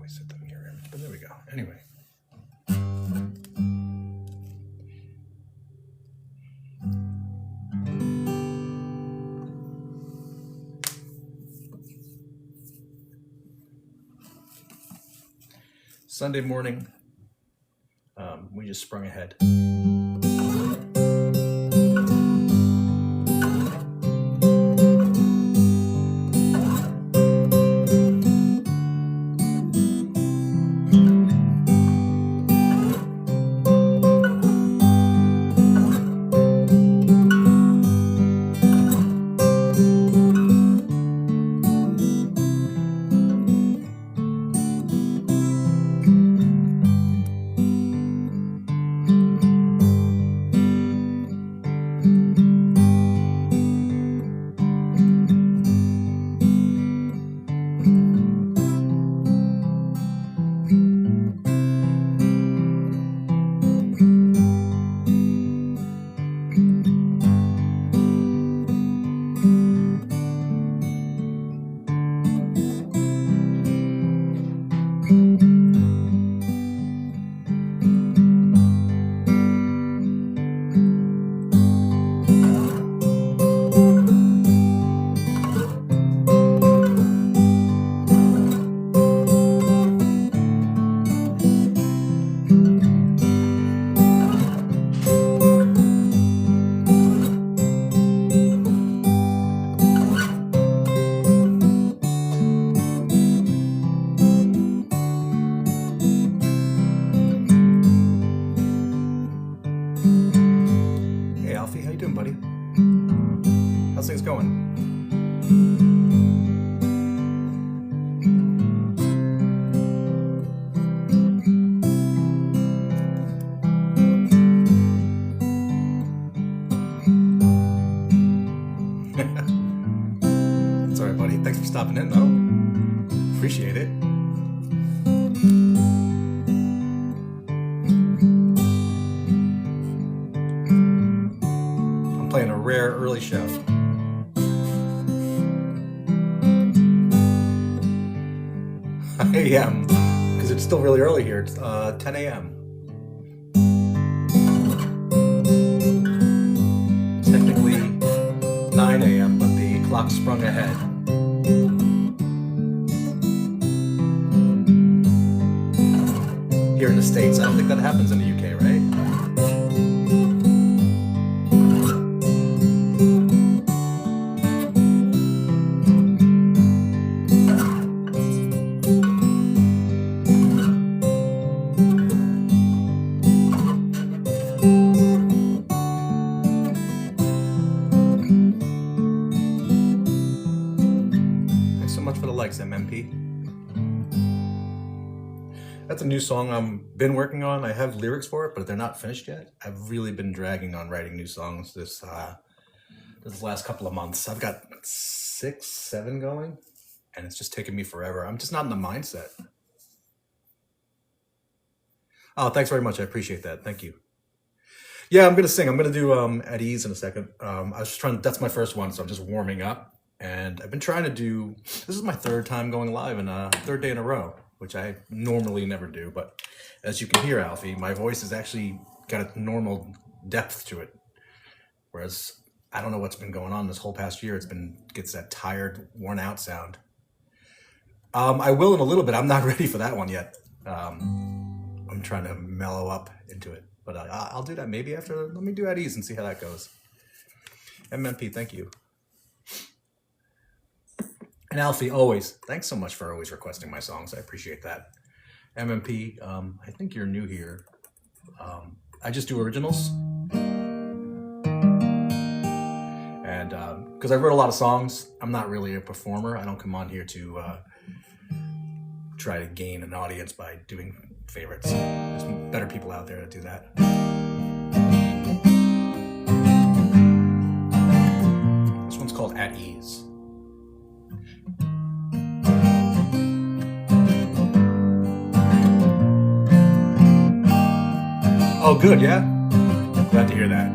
I set the mirror image, but there we go. Anyway. Sunday morning, we just sprung ahead. Sorry, buddy. Thanks for stopping in, though. Appreciate it. I'm playing a rare early show. I am, because it's still really early here. It's 10 a.m. Technically 9 a.m., but the clock sprung ahead. Here in the States, I don't think that happens in the UK, right? MMP. That's a new song I've been working on. I have lyrics for it, but they're not finished yet. I've really been dragging on writing new songs this last couple of months. I've got 6, 7 going, and it's just taken me forever. I'm just not in the mindset. Oh, thanks very much. I appreciate that. Thank you. Yeah, I'm gonna sing. I'm gonna do At Ease in a second. I was just trying. That's my first one, so I'm just warming up. And I've been trying to do, this is my 3rd time going live and 3rd day in a row, which I normally never do. But as you can hear, Alfie, my voice has actually got a normal depth to it. Whereas I don't know what's been going on this whole past year. Gets that tired, worn out sound. I will in a little bit. I'm not ready for that one yet. I'm trying to mellow up into it. But I'll do that maybe after. Let me do At Ease and see how that goes. MMP, thank you. And Alfie, always, thanks so much for always requesting my songs. I appreciate that. MMP, I think you're new here. I just do originals. And because I wrote a lot of songs, I'm not really a performer. I don't come on here to try to gain an audience by doing favorites. There's better people out there to do that. This one's called At Ease. Oh, good, yeah? Glad to hear that.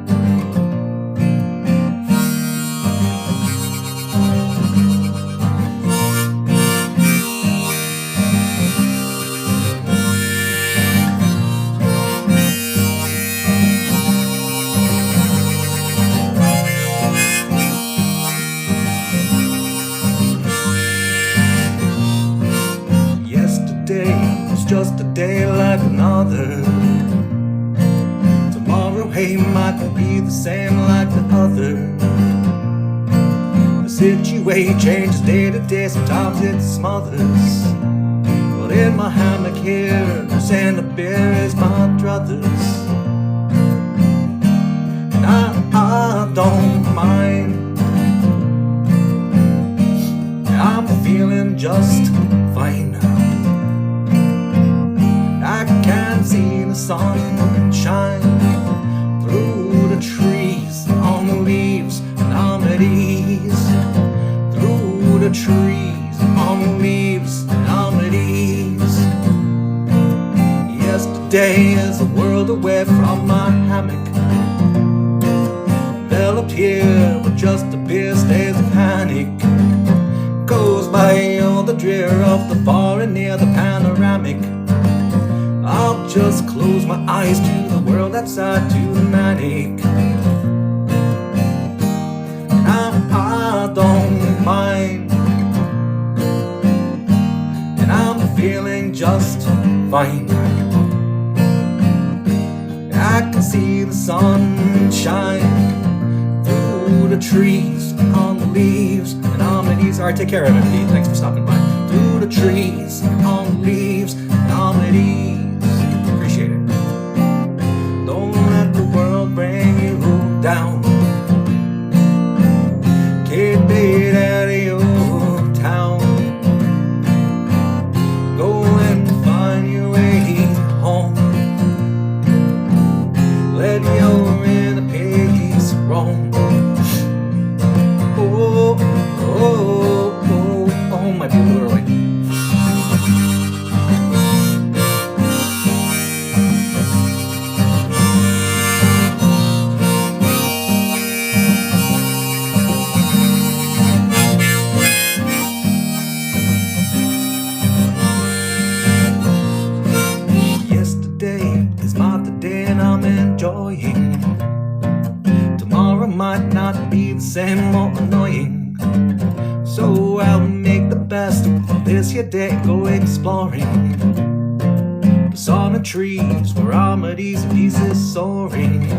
day might not be the same like the other. The situation changes day to day, sometimes it smothers. But in my hammock here, Santa Bear is my druthers. And I don't mind. I'm feeling just fine. I can see the sun shine through the trees, on the leaves, and I'm at ease. Through the trees, on the leaves, and I'm at ease. Yesterday is a world away from my hammock, enveloped here with just a bare stays of panic. Goes by all the drear of the far and near, the panoramic. I'll just close my eyes to the world outside, to the manic. And I don't mind. And I'm feeling just fine. I can see the sun shine through the trees, on the leaves, and on the leaves. Alright, take care, MMP. Thanks for stopping by. Through the trees, on the leaves, and on the leaves. Appreciate it. Don't let the world bring you down. Keep it out of your town. Go and find your way home. Let your inner peace roam. Oh, oh, oh, oh, might be a little early. Yesterday is not the day and I'm enjoying. Tomorrow might not be the same or annoying. So I'll make the best of this here day, go exploring the sun and trees where Armades and pieces soaring.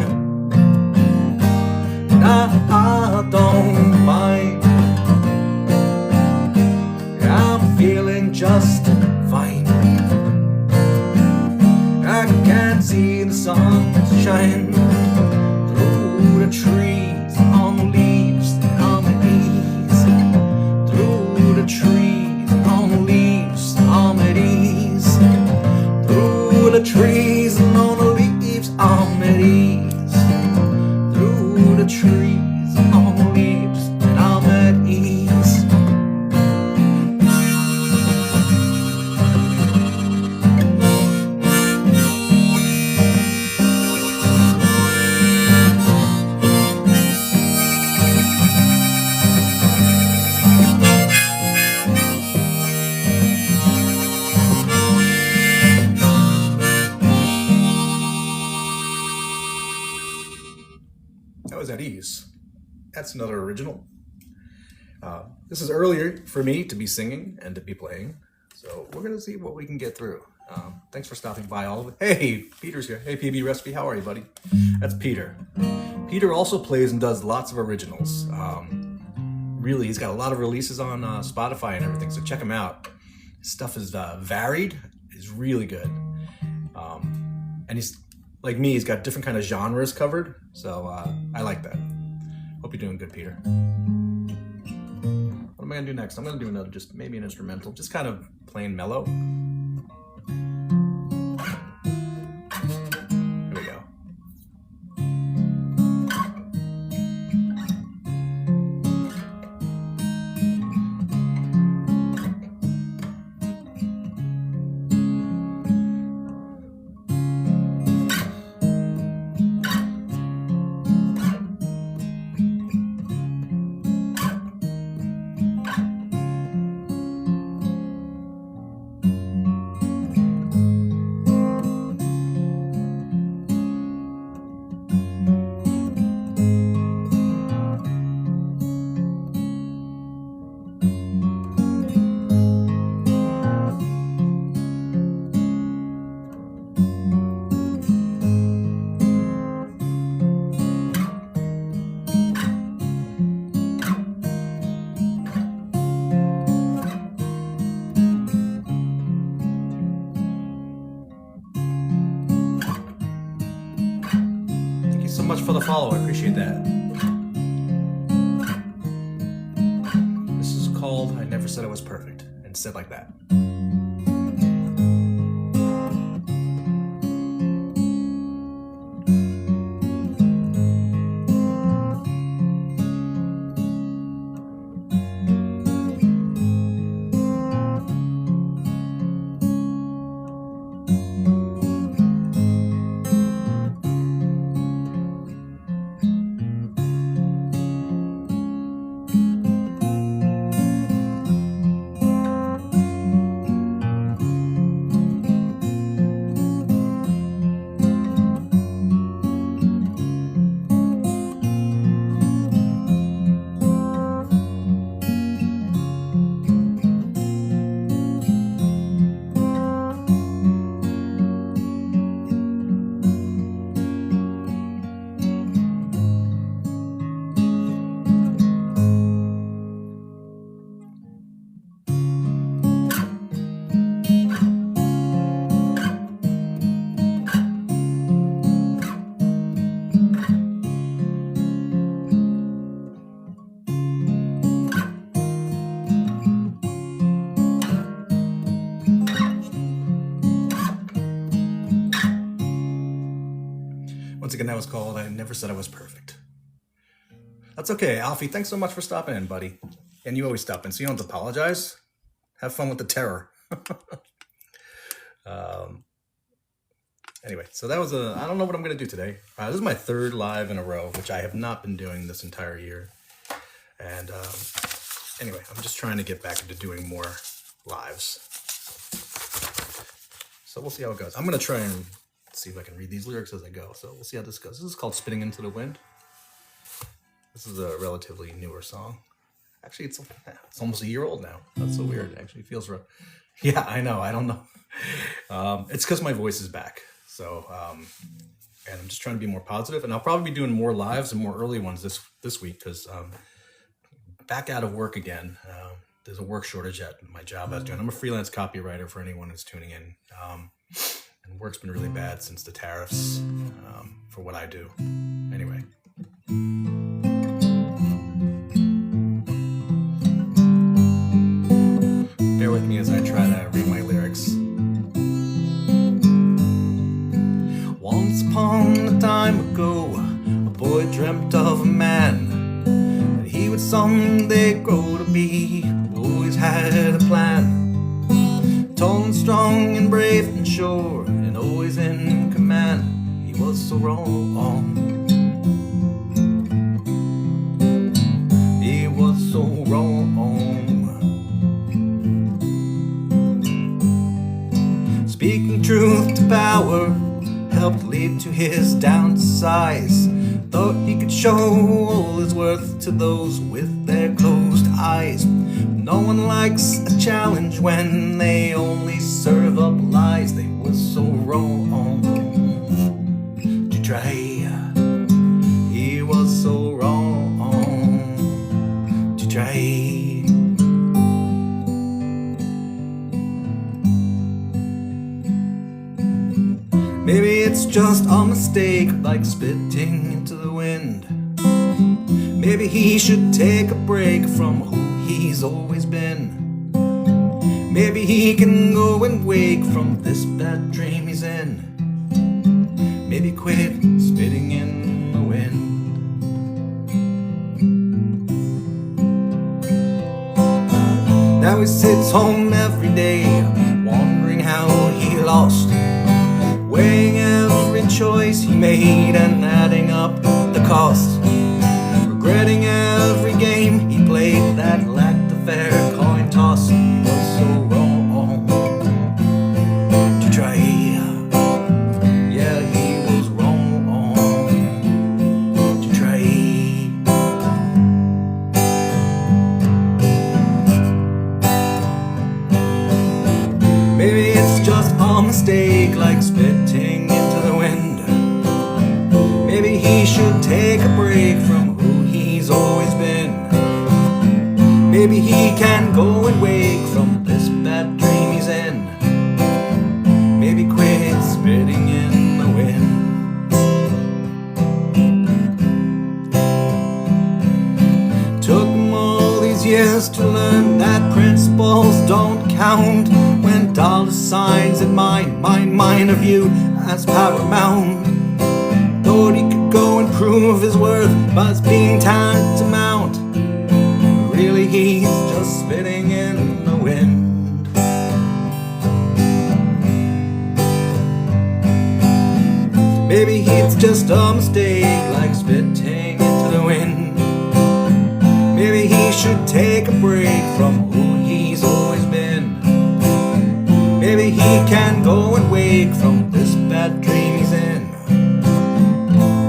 And I don't mind. I'm feeling just fine. I can see the sun shine through the trees, on the leaves, and on the eaves. Through the trees, on the leaves, on the eaves. Through the trees, and on the leaves, on the eaves. Through the trees, on the leaves, and on the eaves. That was at ease. That's another original. This is earlier for me to be singing and to be playing, so we're gonna see what we can get through. Thanks for stopping by, all of it. Hey, Peter's here. Hey, PB Recipe, how are you, buddy? That's Peter. Peter also plays and does lots of originals. Really, he's got a lot of releases on Spotify and everything, so check him out. His stuff is varied, is really good. And he's, like me, he's got different kind of genres covered, so I like that. Hope you're doing good, Peter. What am I gonna do next? I'm gonna do another, just maybe an instrumental, just kind of plain mellow. Here we go. follow. I appreciate that. This is called I Never Said I Was Perfect, and said like that. Once again, that was called I Never Said I Was Perfect. That's okay, Alfie. Thanks so much for stopping in, buddy. And you always stop in, so you don't have to apologize. Have fun with the terror. Anyway, so that was I don't know what I'm going to do today. This is my third live in a row, which I have not been doing this entire year. And anyway, I'm just trying to get back into doing more lives. So we'll see how it goes. I'm going to try and see if I can read these lyrics as I go. So we'll see how this goes. This is called Spitting Into the Wind. This is a relatively newer song. Actually, it's almost a year old now. That's so weird. It actually feels rough. Yeah, I know. I don't know. It's because my voice is back. So, and I'm just trying to be more positive. And I'll probably be doing more lives and more early ones this week because back out of work again. There's a work shortage at my job I was doing. I'm a freelance copywriter for anyone who's tuning in. And work's been really bad since the tariffs for what I do. Anyway. Bear with me as I try to read my lyrics. Once upon a time ago, a boy dreamt of a man that he would someday grow to be. Always had a plan. Tall and strong and brave and sure, and always in command. He was so wrong. He was so wrong. Speaking truth to power helped lead to his downsize. Thought he could show all his worth to those with their closed eyes. No one likes a challenge when they only serve up lies. They were so wrong to try. He was so wrong to try. Maybe it's just a mistake, like spitting into the wind. Maybe he should take a break from who he's always been. Maybe he can go and wake from this bad dream he's in. Maybe quit spitting in the wind. Now he sits home every day, wondering how he lost, weighing every choice he made and adding up the cost, regretting every game he played that lacked a fair coin toss. He was so wrong to try. Yeah, he was wrong to try. Maybe it's just a mistake, like spitting into the wind. Maybe he should take a break from who he's always been. Maybe he can go and wake from this bad dream he's in. Maybe quit spitting in the wind. has to learn that principles don't count when dollar signs in my mind are viewed as paramount. Thought he could go and prove his worth by being tantamount. Really, he's just spitting in the wind. Maybe it's just a mistake, like spitting into the wind. Maybe he should take a break from who he's always been. Maybe he can go and wake from this bad dream he's in.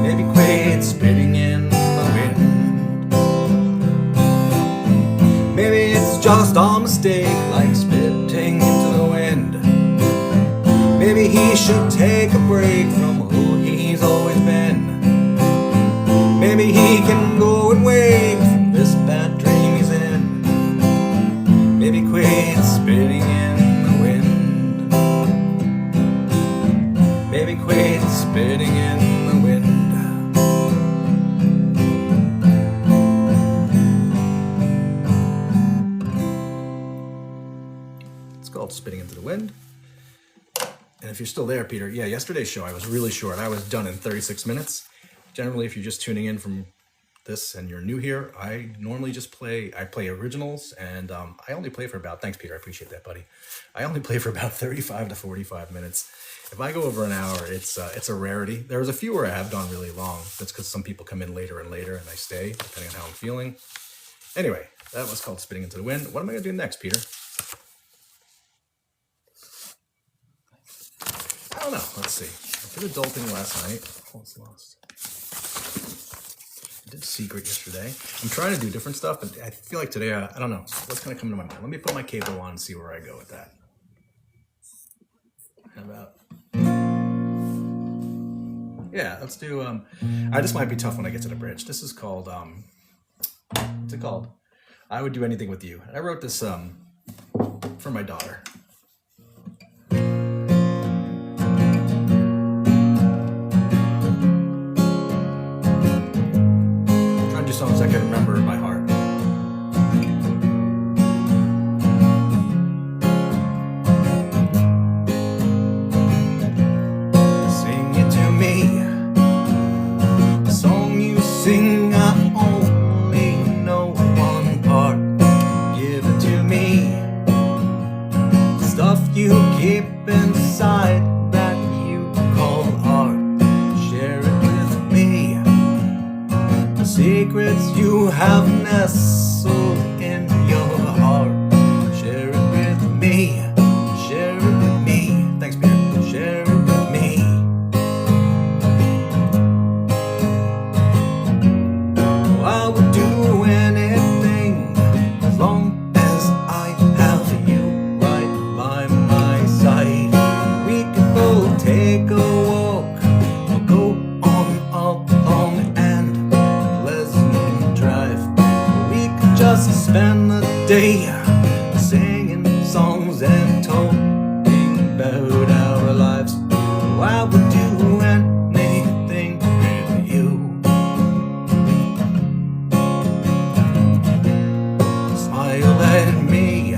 Maybe quit spitting in the wind. Maybe it's just a mistake, like spitting into the wind. Maybe he should take a break from who he's always been. Maybe he can go and wake from this bad dream he's in. Maybe quit spitting in the wind. Maybe quit spitting in the wind. It's called Spitting into the Wind. And if you're still there, Peter, yeah, yesterday's show I was really short. I was done in 36 minutes. Generally, if you're just tuning in from this and you're new here, I normally just play originals, and I only play for about, thanks Peter, I appreciate that, buddy. I only play for about 35 to 45 minutes. If I go over an hour, it's a rarity. There's a few where I have gone really long. That's because some people come in later and later, and I stay, depending on how I'm feeling. Anyway, that was called Spitting into the Wind. What am I going to do next, Peter? I don't know. Let's see. I did adulting last night. Oh, it's lost. I did Secret yesterday. I'm trying to do different stuff, but I feel like today, I don't know. What's going to come to my mind? Let me put my cable on and see where I go with that. How about... Yeah, let's do... this might be tough when I get to the bridge. This is called... what's it called? I Would Do Anything With You. I wrote this for my daughter. Songs I can remember by heart. Sing it to me, the song you sing, I only know one part. Give it to me, the stuff you keep inside that you call art. Share it with me, secrets you have nestled in your heart. Share it with me. Share it with me. Thanks, Peter. Share it with me. Oh, I would do anything as long as I have you right by my side. We could both take a walk or go on a long just spend the day singing songs and talking about our lives. Oh, I would do anything with you. Smile at me.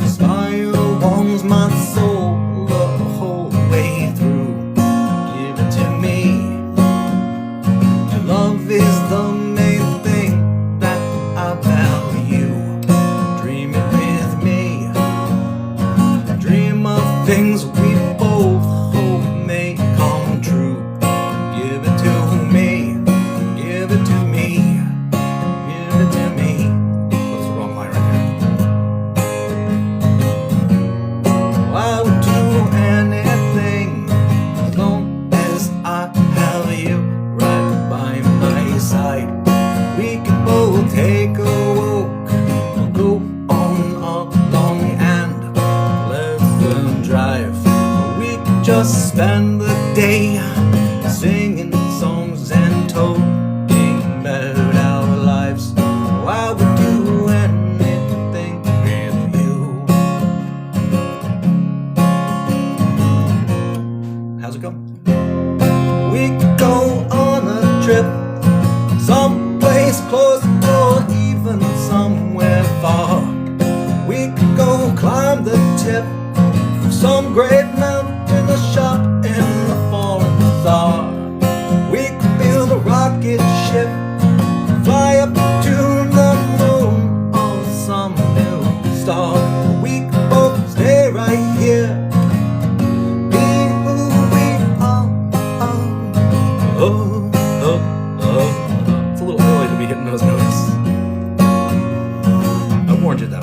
Smile warms my soul the whole way through. Give it to me. Your love is the main thing I value. great mountain, a shop in the foreign star. We could build a rocket ship, fly up to the moon on some new star. We could both stay right here, be who we are. Oh, oh, oh. It's a little early to be hitting those notes. I warned you though.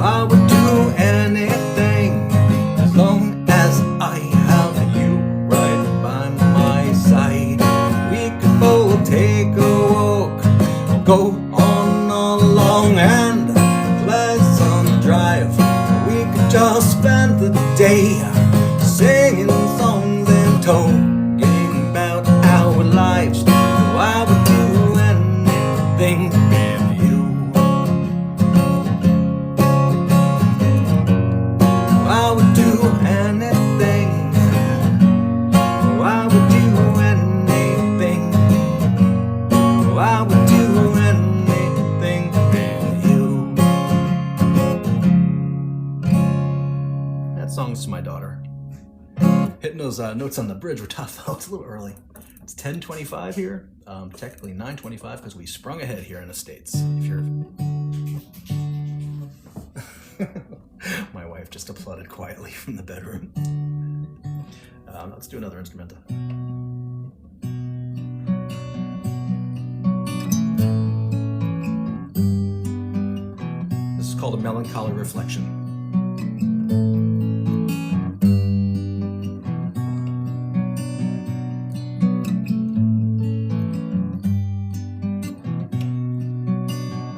I would do anything as long as I have you right by my side. We could both take a walk, or go on a long and pleasant drive. We could just spend the day singing songs and talking about our lives. So I would do anything with you. I would do anything. Oh, I would do anything. Oh, I would do anything with you. That song's to my daughter. Hitting those notes on the bridge were tough though. It's a little early. It's 10:25 here. Technically 9:25 because we sprung ahead here in the States. If you're my wife just applauded quietly from the bedroom. Let's do another instrumental. This is called A Melancholy Reflection.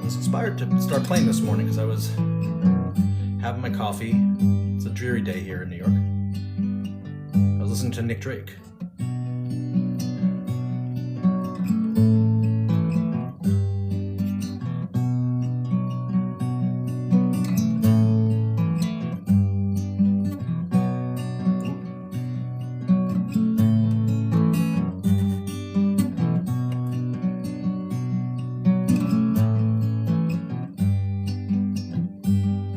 I was inspired to start playing this morning because I was having my coffee. It's a dreary day here in New York. I was listening to Nick Drake.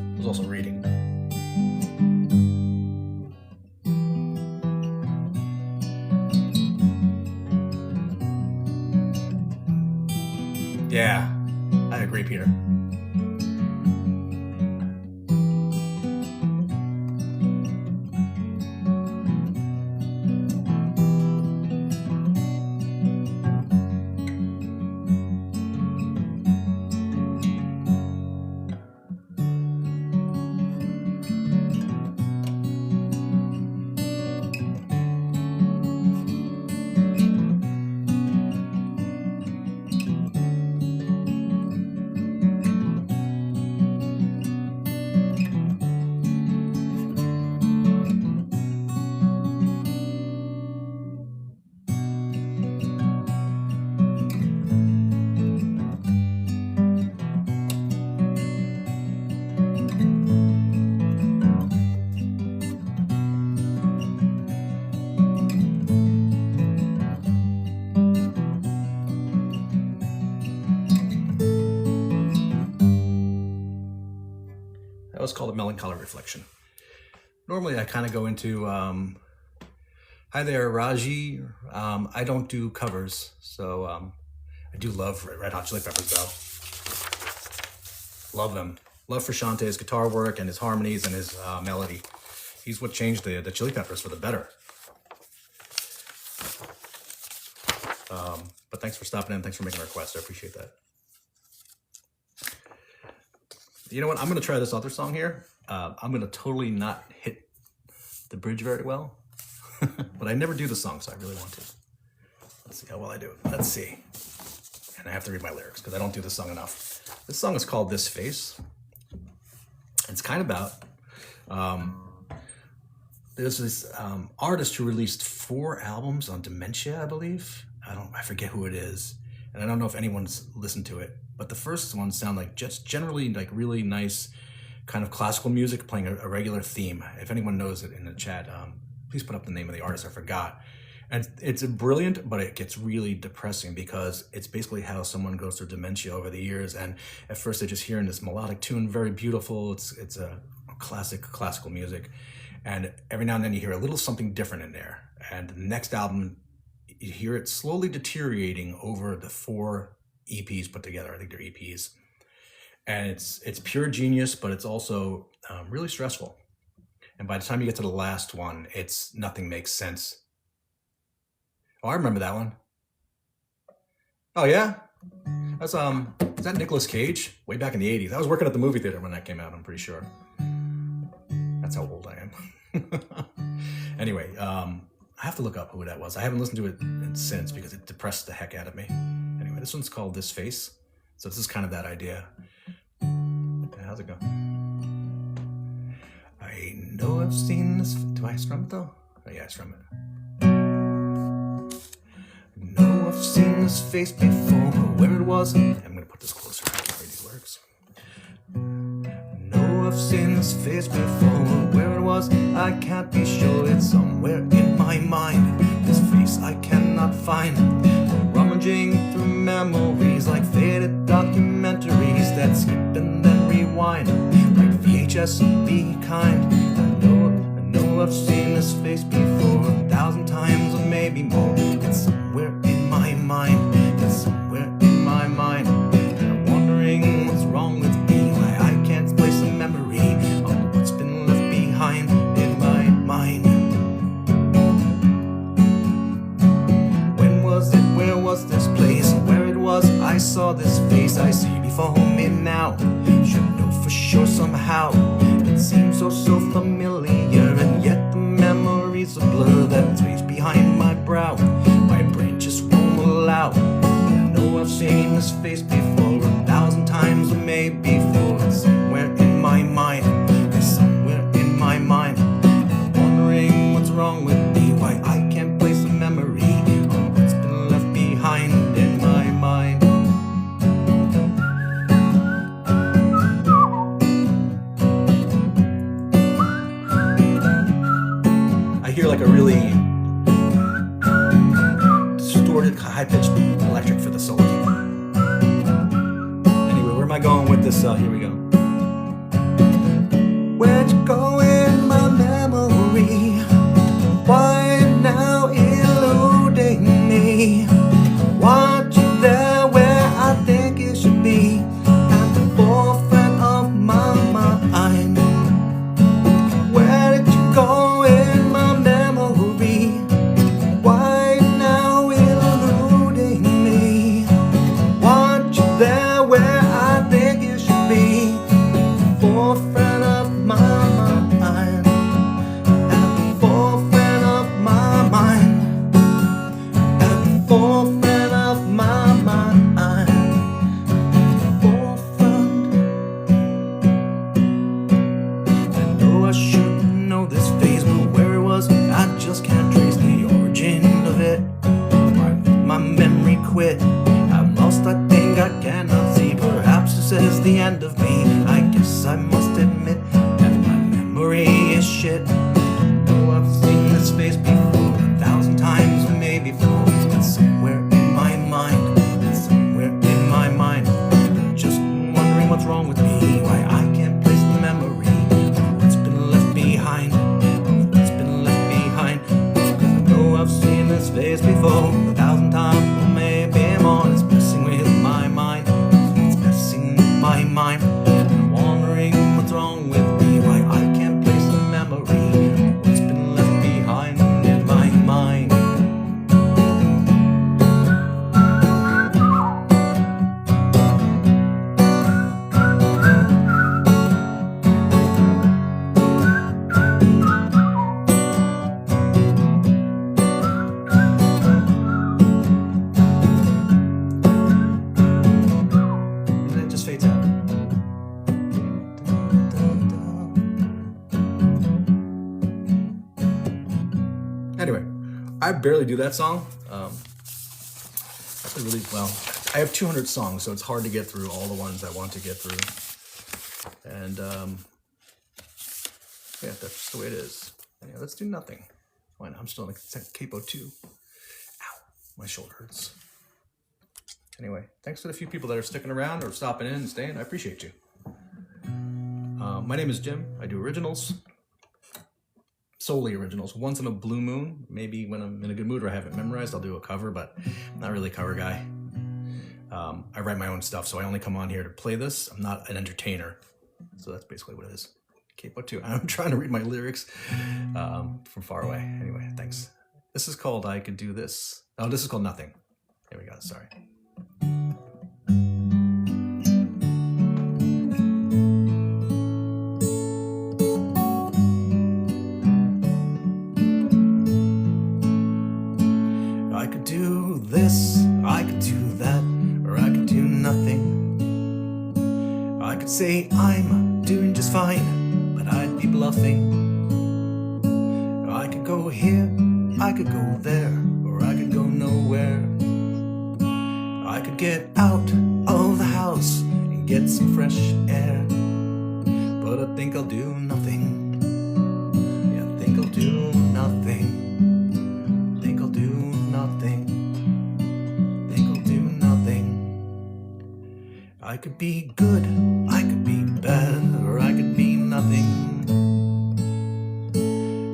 I was also reading. Yeah, I agree, Peter. That was called A Melancholy Reflection. Normally I kind of go into, hi there, Raji. I don't do covers, so I do love Red Hot Chili Peppers though. Love them. Love Frusciante's guitar work and his harmonies and his melody. He's what changed the Chili Peppers for the better. But thanks for stopping in. Thanks for making a request. I appreciate that. You know what? I'm going to try this other song here. I'm going to totally not hit the bridge very well. But I never do the song, so I really want to. Let's see how well I do it. Let's see. And I have to read my lyrics because I don't do this song enough. This song is called This Face. It's kind of about There's this artist who released 4 albums on dementia, I believe. I forget who it is, and I don't know if anyone's listened to it. But the first one sound like just generally like really nice, kind of classical music playing a regular theme. If anyone knows it in the chat, please put up the name of the artist. I forgot. And it's brilliant, but it gets really depressing because it's basically how someone goes through dementia over the years. And at first they're just hearing this melodic tune, very beautiful. It's a classical music. And every now and then you hear a little something different in there. And the next album, you hear it slowly deteriorating over the 4 EPs put together. I think they're EPs. And it's pure genius, but it's also really stressful. And by the time you get to the last one, nothing makes sense. Oh, I remember that one. Oh yeah? Is that Nicolas Cage? Way back in the 80s. I was working at the movie theater when that came out, I'm pretty sure. That's how old I am. Anyway, I have to look up who that was. I haven't listened to it since because it depressed the heck out of me. Anyway, this one's called This Face. So this is kind of that idea. How's it go? I know I've seen this. Do I strum it though? Oh yeah, I strum it. I know I've seen this face before, where it was. I'm gonna put this closer. I can't read these lyrics. I know I've seen this face before, where it was. I can't be sure, it's somewhere in my mind. This face I cannot find. Rummaging through memories like faded documentaries that skip and then rewind. Like VHS, be kind. I know I've seen this face before 1,000 times or maybe more. It's somewhere in my mind. It's somewhere in my mind. And I'm wondering what's wrong with me, why I can't place a memory of what's been left behind in my mind. When was it? Where was this place? Where it was? I saw this face I see before me now. Should know for sure somehow. It seems so familiar, and yet the memory's a blur that stays behind my brow. My brain just won't allow. I know I've seen this face before 1,000 times or maybe 4. It's somewhere in my mind. It's somewhere in my mind. I'm wondering what's wrong with me, why I can't place a memory of what's been left behind in my mind. I hear like a really distorted, high-pitched electric for the solo. Anyway, where am I going with this? Here we go. Where'd you go in my memory? Why now eluding me? Want you there where I think it should be, at the forefront of my mind. Where did you go in my memory? Why now eluding me? Want you there where I think you should be, forefront of my mind. At the forefront of my mind. At the forefront of my mind. Forefront. I know I should know this phase, but where it was, I just can't trace the origin of it. My memory quit. I'm lost, I think I cannot see. Perhaps this is the end of me. I guess I must admit that my memory is shit. Oh, I've seen this face before 1,000 times or maybe 4. It's somewhere in my mind. It's somewhere in my mind. I'm just wondering what's wrong with me, why I can't place the memory of what's been left behind. What's been left behind. I know I've seen this face before 1,000 times or maybe more. It's messing with my mind. It's messing with my mind. And I'm wondering what's wrong with me, why I can't place the memory I barely do that song. Actually, really well. I have 200 songs, so it's hard to get through all the ones I want to get through. And yeah, that's just the way it is. Yeah, let's do nothing. Why not? I'm still in the capo 2. Ow, my shoulder hurts. Anyway, thanks to the few people that are sticking around or stopping in and staying. I appreciate you. My name is Jim. I do originals. Solely originals. Once in a blue moon, maybe when I'm in a good mood or I have it memorized, I'll do a cover, but I'm not really a cover guy. I write my own stuff, so I only come on here to play this. I'm not an entertainer. So that's basically what it is. Capo 2. I'm trying to read my lyrics from far away. Anyway, thanks. This is called I Could Do This. Oh, this is called Nothing. Here we go. Sorry. I could do this, I could do that, or I could do nothing. I could say I'm doing just fine, but I'd be bluffing. I could go here, I could go there, or I could go nowhere. I could get out of the house and get some fresh air, but I think I'll do nothing. Yeah, I think I'll do nothing. I think I'll do nothing. I think I'll do nothing. I could be good, I could be bad, or I could be nothing.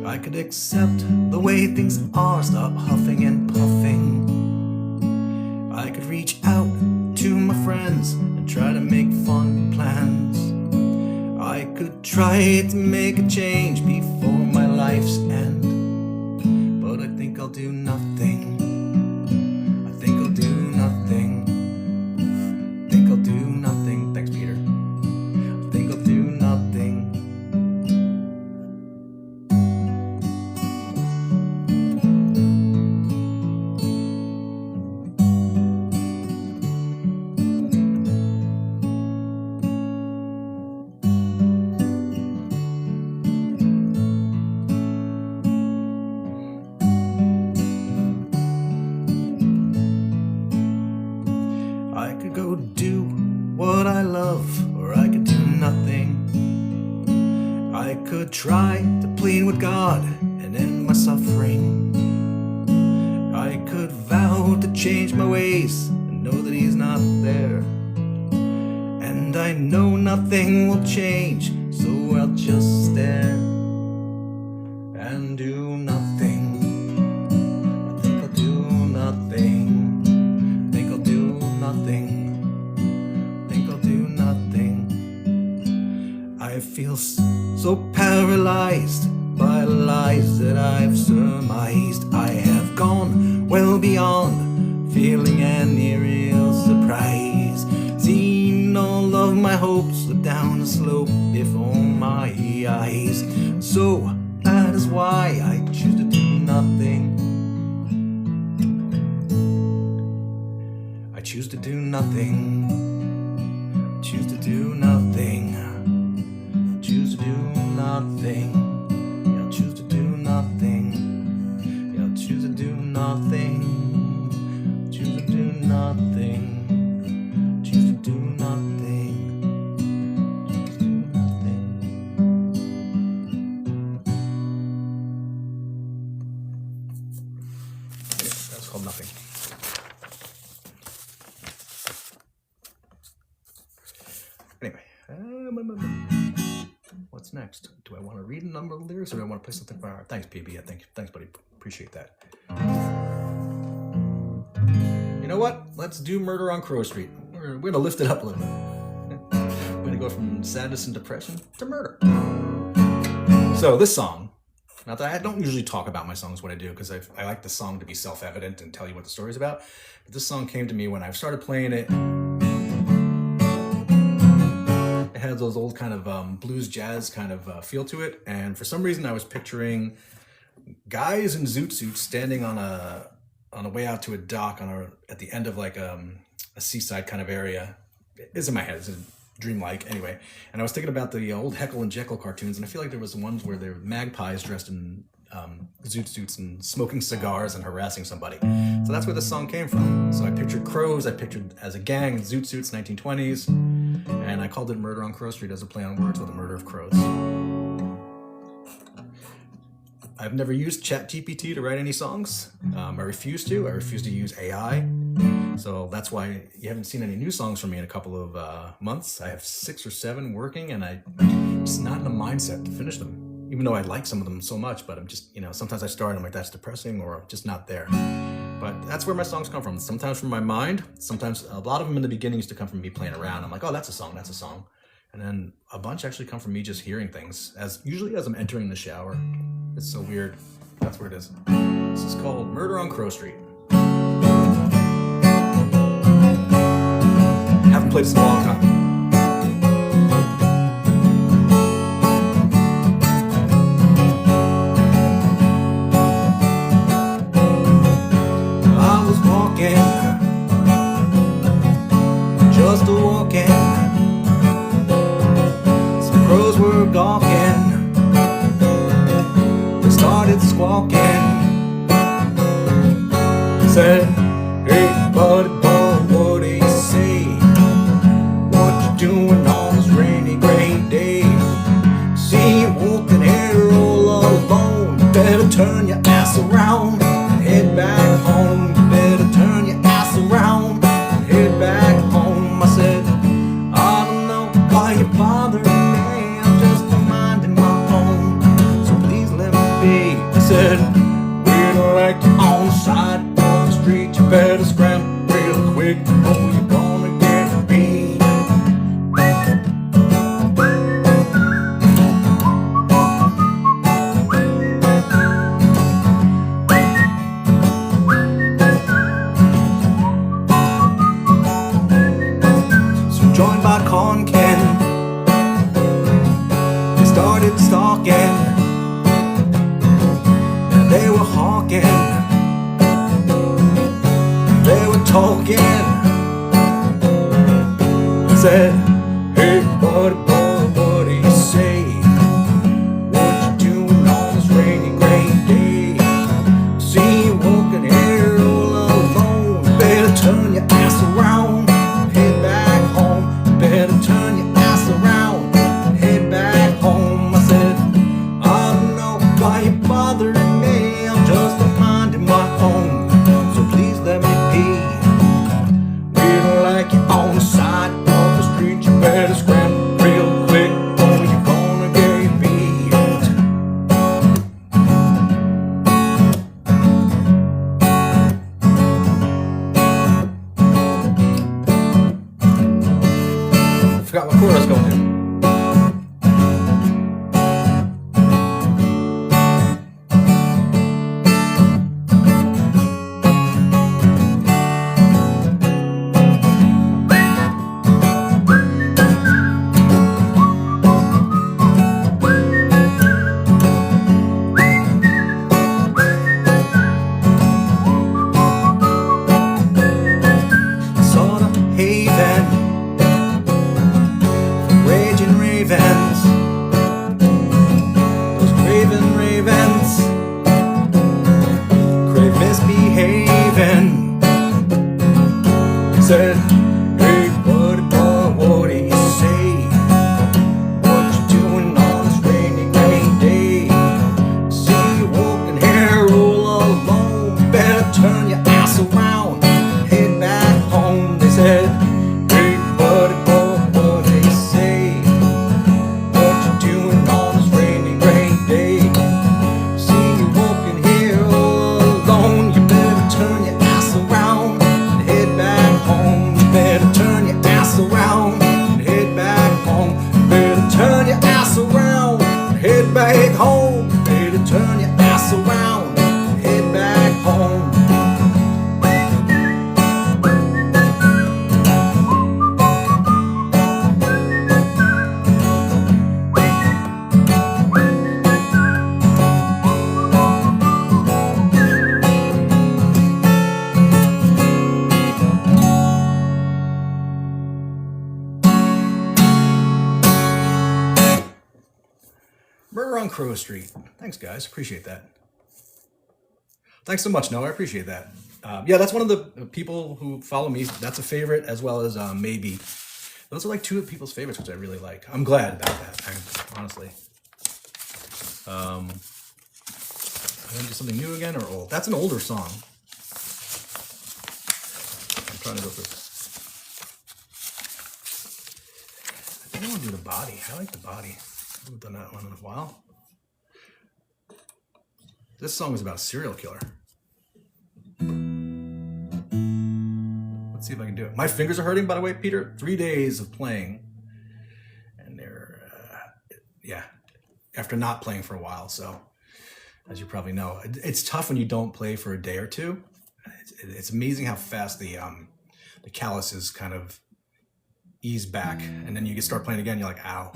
I could accept the way things are, stop huffing and puffing. I could reach out to my friends and try to make fun plans. I could try to make a change before my life's end, but I think I'll do nothing. I think I'll do nothing. I think I'll do nothing. Thanks, Peter. I think I'll do nothing. I could go do what I love, or I could do nothing. I could try to plead with God and end my suffering. I could vow to change my ways and know that He's not there. And I know nothing will change, so I'll just stare and do nothing. I think I'll do nothing. Nothing. Think I'll do nothing. I feel so paralyzed by lies that I've surmised. I have gone well beyond feeling any real surprise. Seen all of my hopes slip down the slope before my eyes. So that is why I choose to do nothing. I choose to do nothing. I choose to do nothing. I choose to do nothing. Yeah, I'll choose to do nothing. Yeah, I'll choose to do nothing. I'll choose to do nothing. I'll choose to do nothing. Choose to do nothing. Yeah, that's called Nothing. Anyway, what's next? Do I want to read a number of lyrics or do I want to play something by heart? Thanks, PB. Yeah, thanks, buddy. Appreciate that. You know what? Let's do Murder on Crow Street. We're going to lift it up a little bit. We're going to go from sadness and depression to murder. So this song, not that I don't usually talk about my songs, what I do, because I like the song to be self-evident and tell you what the story's about. But this song came to me when I started playing it. It had those old kind of blues jazz kind of feel to it, and for some reason I was picturing guys in zoot suits standing on a way out to a dock at the end of like a seaside kind of area. It's in my head. It's dreamlike anyway. And I was thinking about the old Heckle and Jekyll cartoons, and I feel like there was ones where there were magpies dressed in zoot suits and smoking cigars and harassing somebody. So that's where the song came from. So I pictured crows, I pictured as a gang, zoot suits, 1920s, and I called it Murder on Crow Street as a play on words with the murder of crows. I've never used ChatGPT to write any songs. I refuse to. I refuse to use AI. So that's why you haven't seen any new songs from me in a couple of months. I have 6 or 7 working, and I'm just not in the mindset to finish them. Even though I like some of them so much, but I'm just, sometimes I start and I'm like, that's depressing, or I'm just not there. But that's where my songs come from. Sometimes from my mind. Sometimes a lot of them in the beginning used to come from me playing around. I'm like, oh, that's a song, that's a song. And then a bunch actually come from me just hearing things, usually as I'm entering the shower. It's so weird. That's where it is. This is called Murder on Crow Street. Haven't played this in a long time. I was walking, just walking. Some crows were gawking. Started squawking. Said, hey buddy boy, what do you say? What you doing on this rainy gray day? See you walking here all alone. You better turn your ass around and head back home. You better turn your ass around and head back home. I said, I don't know why you bothering me. I'm just minding my own. So please let me be. I said, we don't like you on the side of the street. You better scramble real quick or you're gonna get beat. So joined by Con Ken, they started stalking. They were hawking, they were talking. Said, hey buddy boy, what do you say? What you doing on this rainy gray day? See you walking here all alone. Better turn your ass around and head back home. Better turn your ass around and head back home. I said, I don't know why you bothering me. I'm just minding my own. So please let me be. We don't like you on the side of the street. You better scramble real quick or you're gonna get beat. Forgot what chord I was going to. Said, hey buddy boy, what do you say? What you doing on this rainy gray day? See you walking here all alone. Better turn your ass around and head back home. They said, hey buddy boy, what do you say? What you doing on this rainy gray day? See you walking here all alone. You better turn your ass around and head back home. You better turn your ass around and head back home. You better turn your ass around and head back home. You better turn your ass around and head back home. Murder on Crow Street. Thanks, guys. Appreciate that. Thanks so much, Noah. I appreciate that. Yeah, that's one of the people who follow me. That's a favorite, as well as maybe. Those are like two of people's favorites, which I really like. I'm glad about that. Honestly. I'm gonna do something new again or old. That's an older song. I'm trying to go through. I think I want to do the body. I like the body. I haven't done that one in a while. This song is about a serial killer. Let's see if I can do it. My fingers are hurting, by the way, Peter. 3 days of playing, and they're yeah, after not playing for a while. So, as you probably know, it's tough when you don't play for a day or two. It's amazing how fast the calluses kind of ease back, and then you can start playing again. You're like, ow.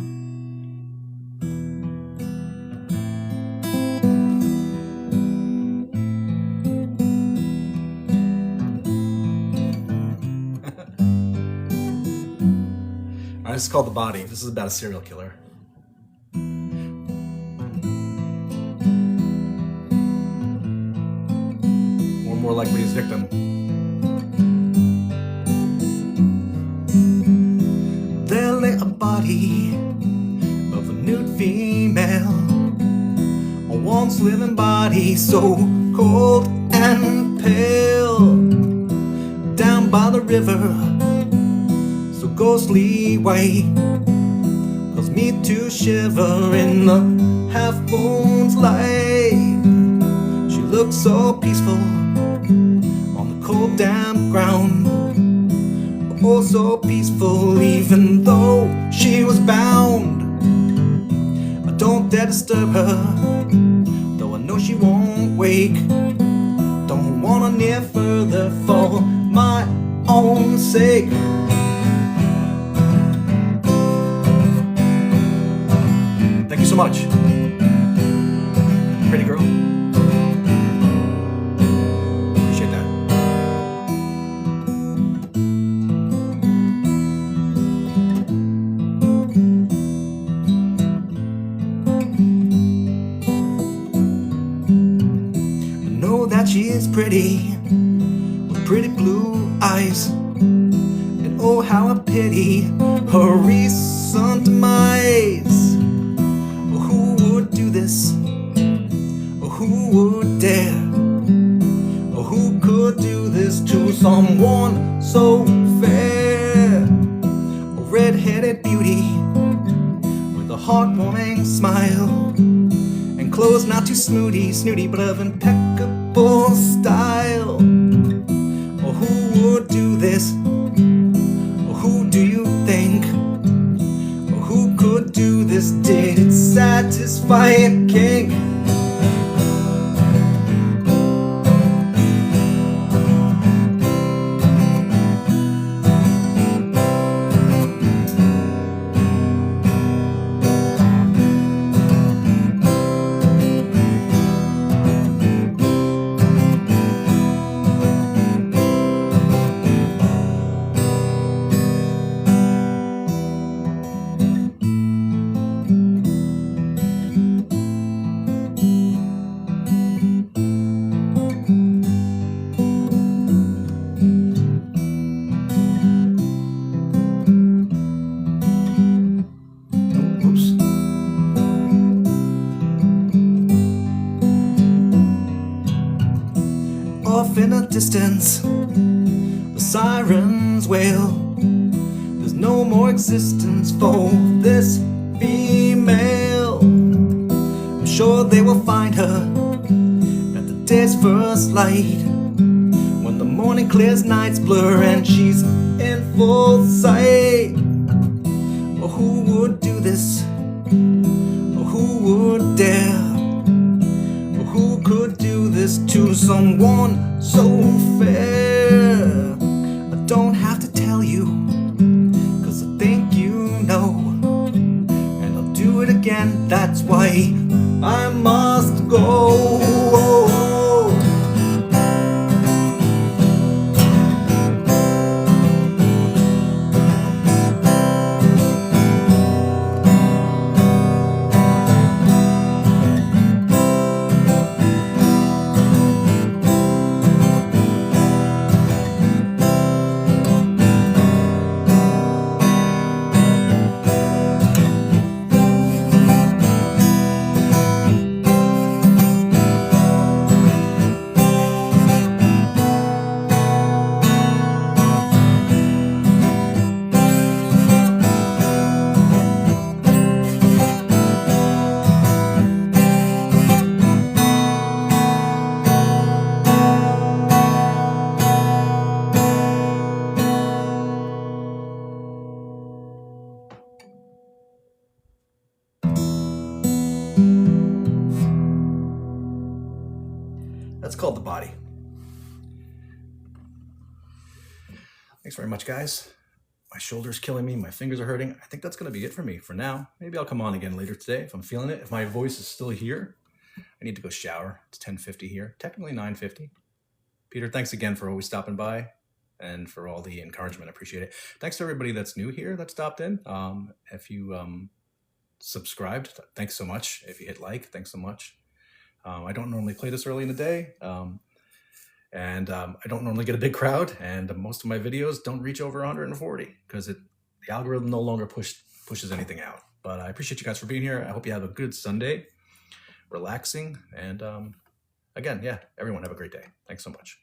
This is called The Body. This is about a serial killer. Or more likely his victim. There lay a body of a nude female, a once living body so cold and pale, down by the river, ghostly white, cause me to shiver in the half-moon's light. She looked so peaceful on the cold damp ground, oh so peaceful even though she was bound. I don't dare disturb her, though I know she won't wake. Don't wanna near further for my own sake. Thank you so much. Pretty girl. Appreciate that. I know that she is pretty, with pretty blue eyes, and oh how I pity her recent demise. This, or who would dare, or who could do this to someone so fair? A red-headed beauty with a heartwarming smile, and clothes not too snooty, but of impeccable style. Or who would do this, or who do you think? Who could do this? Did it satisfy a king? Off in the distance, the sirens wail. There's no more existence for this female. I'm sure they will find her at the day's first light, when the morning clears, nights blur, and she's in full sight. Or who would do this? Or who would dare? Who could do this to someone so fair? I don't have to tell you, cause I think you know, and I'll do it again, that's why I must go. called the body. Thanks very much, guys. My shoulder's killing me. My fingers are hurting. I think that's going to be it for me for now. Maybe I'll come on again later today if I'm feeling it. If my voice is still here, I need to go shower. It's 10:50 here, technically 9:50. Peter, thanks again for always stopping by and for all the encouragement. I appreciate it. Thanks to everybody that's new here that stopped in. If you subscribed, thanks so much. If you hit like, thanks so much. I don't normally play this early in the day. I don't normally get a big crowd, and most of my videos don't reach over 140 because the algorithm no longer pushes anything out. But I appreciate you guys for being here. I hope you have a good Sunday, relaxing, and again, yeah, everyone have a great day. Thanks so much.